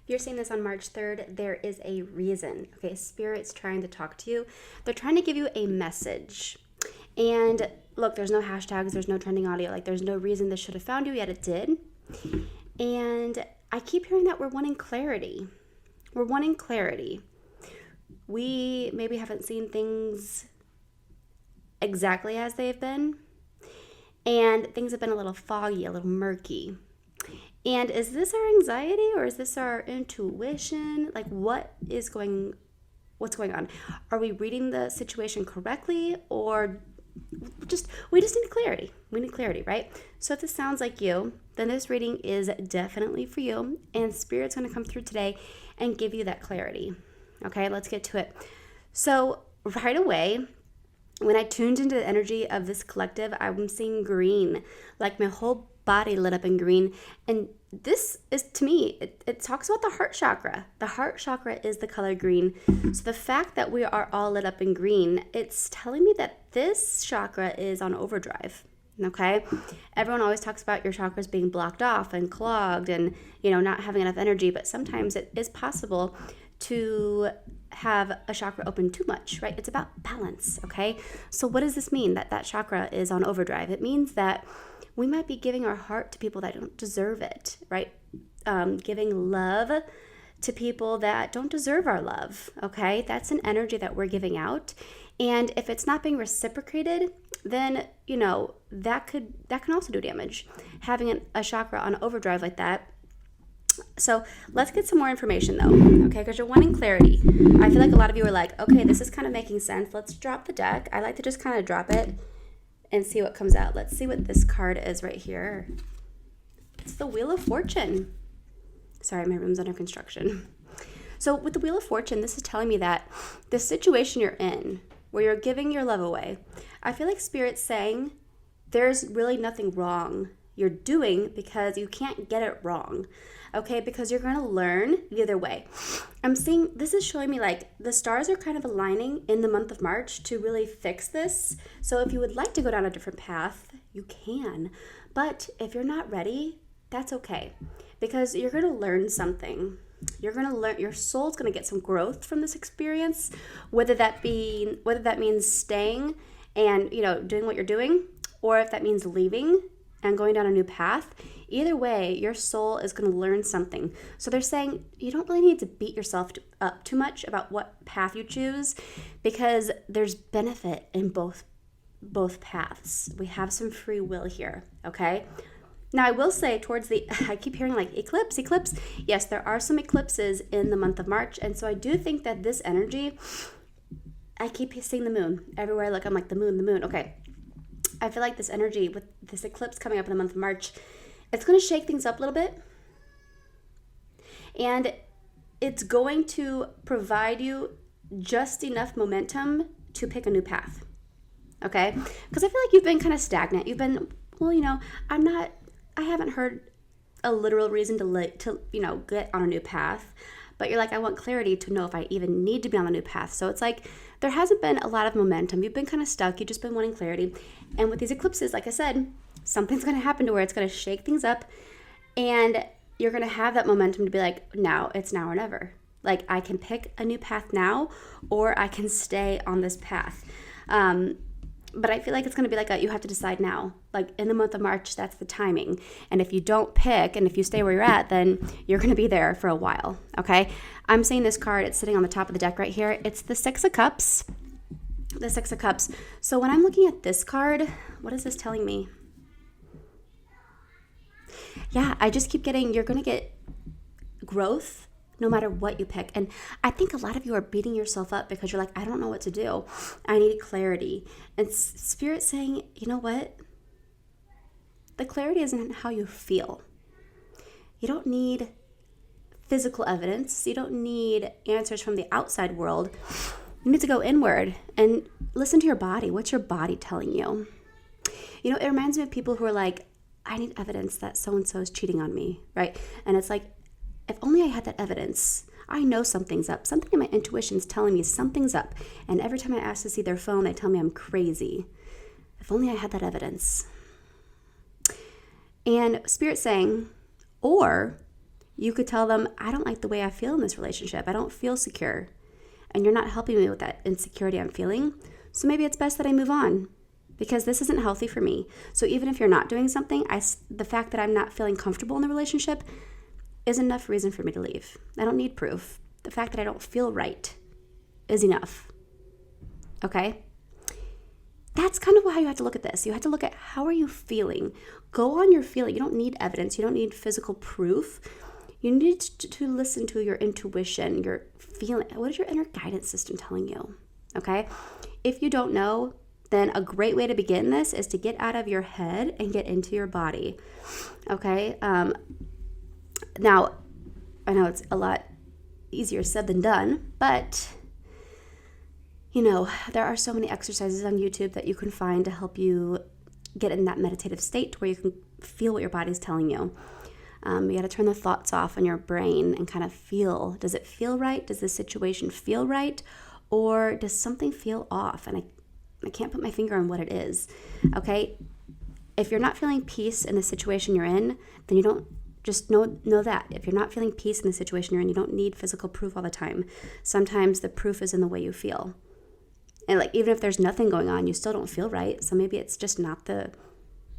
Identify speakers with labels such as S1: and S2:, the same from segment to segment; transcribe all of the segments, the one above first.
S1: you're seeing this on March 3rd, there is a reason. Okay, Spirit's trying to talk to you. They're trying to give you a message. And look, there's no hashtags, there's no trending audio. Like, there's no reason this should have found you, yet it did. And I keep hearing that we're wanting clarity. We're wanting clarity. We maybe haven't seen things exactly as they've been, and things have been a little foggy, a little murky. And is this our anxiety or is this our intuition? Like, what's going on? Are we reading the situation correctly, or we just need clarity? We need clarity, right? So if this sounds like you, then this reading is definitely for you, and Spirit's going to come through today and give you that clarity. Okay, let's get to it. So right away, when I tuned into the energy of this collective, I'm seeing green, like my whole body lit up in green. And this is, to me, it talks about the heart chakra. The heart chakra is the color green. So the fact that we are all lit up in green, it's telling me that this chakra is on overdrive. Okay, everyone always talks about your chakras being blocked off and clogged and, not having enough energy, but sometimes it is possible to have a chakra open too much, right? It's about balance, okay? So what does this mean, that chakra is on overdrive? It means that we might be giving our heart to people that don't deserve it, right? Giving love to people that don't deserve our love, okay? That's an energy that we're giving out. And if it's not being reciprocated, then, that can also do damage. Having a chakra on overdrive like that. So let's get some more information though, okay? Because you're wanting clarity. I feel like a lot of you are like, okay, this is kind of making sense. Let's drop the deck. I like to just kind of drop it and see what comes out. Let's see what this card is right here. It's the Wheel of Fortune. Sorry, my room's under construction. So with the Wheel of Fortune, this is telling me that the situation you're in, where you're giving your love away, I feel like Spirit's saying there's really nothing wrong you're doing because you can't get it wrong. Okay, because you're going to learn either way. I'm seeing, this is showing me like the stars are kind of aligning in the month of March to really fix this. So if you would like to go down a different path, you can. But if you're not ready, that's okay. Because you're going to learn something. You're going to learn, your soul's going to get some growth from this experience, whether that means staying and, doing what you're doing, or if that means leaving and going down a new path. Either way, your soul is going to learn something. So they're saying you don't really need to beat yourself up too much about what path you choose, because there's benefit in both paths. We have some free will here, okay? Now, I will say I keep hearing like eclipse. Yes, there are some eclipses in the month of March. And so I do think that this energy, I keep seeing the moon. Everywhere I look, I'm like, the moon. Okay. I feel like this energy with this eclipse coming up in the month of March, it's going to shake things up a little bit. And it's going to provide you just enough momentum to pick a new path. Okay? Because I feel like you've been kind of stagnant. You've been, I haven't heard a literal reason to get on a new path. But you're like, I want clarity to know if I even need to be on the new path. So it's like there hasn't been a lot of momentum. You've been kind of stuck. You've just been wanting clarity. And with these eclipses, like I said, something's going to happen to where it's going to shake things up. And you're going to have that momentum to be like, it's now or never. Like, I can pick a new path now, or I can stay on this path. But I feel like it's going to be like you have to decide now. Like in the month of March, that's the timing. And if you don't pick and if you stay where you're at, then you're going to be there for a while. Okay. I'm seeing this card. It's sitting on the top of the deck right here. It's the Six of Cups. The Six of Cups. So when I'm looking at this card, what is this telling me? Yeah, I just keep getting, you're going to get growth no matter what you pick. And I think a lot of you are beating yourself up because you're like, I don't know what to do. I need clarity. And Spirit's saying, you know what? The clarity isn't how you feel. You don't need physical evidence. You don't need answers from the outside world. You need to go inward and listen to your body. What's your body telling you? It reminds me of people who are like, I need evidence that so-and-so is cheating on me, right? And it's like, if only I had that evidence. I know something's up. Something in my intuition is telling me something's up. And every time I ask to see their phone, they tell me I'm crazy. If only I had that evidence. And Spirit's saying, or You could tell them, I don't like the way I feel in this relationship. I don't feel secure. And you're not helping me with that insecurity I'm feeling. So maybe it's best that I move on because this isn't healthy for me. So even if you're not doing something, the fact that I'm not feeling comfortable in the relationship is enough reason for me to leave. I don't need proof. The fact that I don't feel right is enough. Okay? That's kind of how you have to look at this. You have to look at how are you feeling. Go on your feeling. You don't need evidence. You don't need physical proof. You need to listen to your intuition, your feeling. What is your inner guidance system telling you? Okay? If you don't know, then a great way to begin this is to get out of your head and get into your body. Okay? Now, I know it's a lot easier said than done, but there are so many exercises on YouTube that you can find to help you get in that meditative state where you can feel what your body's telling you. You got to turn the thoughts off on your brain and kind of feel, does it feel right? Does this situation feel right? Or does something feel off? And I can't put my finger on what it is. Okay? If you're not feeling peace in the situation you're in, then you don't just know that. If you're not feeling peace in the situation you're in, you don't need physical proof all the time. Sometimes the proof is in the way you feel. And even if there's nothing going on, you still don't feel right. So maybe it's just not the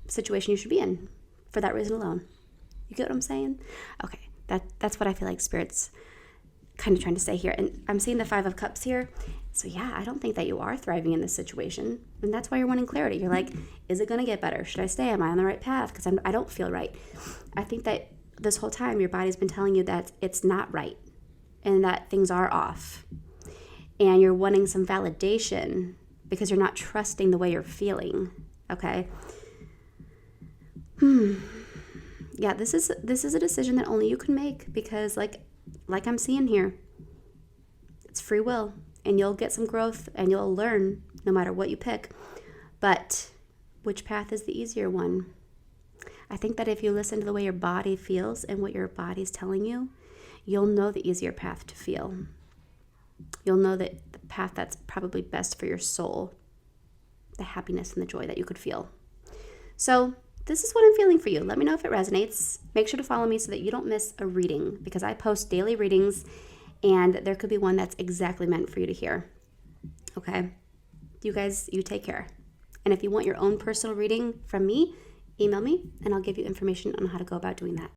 S1: situation you should be in for that reason alone. You get what I'm saying? Okay, that's what I feel like Spirit's kind of trying to say here. And I'm seeing the 5 of Cups here. So yeah, I don't think that you are thriving in this situation. And that's why you're wanting clarity. You're like, is it going to get better? Should I stay? Am I on the right path? Because I don't feel right. I think that this whole time your body's been telling you that it's not right and that things are off. And you're wanting some validation because you're not trusting the way you're feeling. Okay? Yeah, this is a decision that only you can make because like I'm seeing here, it's free will and you'll get some growth and you'll learn no matter what you pick. But which path is the easier one? I think that if you listen to the way your body feels and what your body's telling you, you'll know the easier path to feel. You'll know that the path that's probably best for your soul, the happiness and the joy that you could feel. So this is what I'm feeling for you. Let me know if it resonates. Make sure to follow me so that you don't miss a reading because I post daily readings and there could be one that's exactly meant for you to hear. Okay? You guys, you take care. And if you want your own personal reading from me, email me and I'll give you information on how to go about doing that.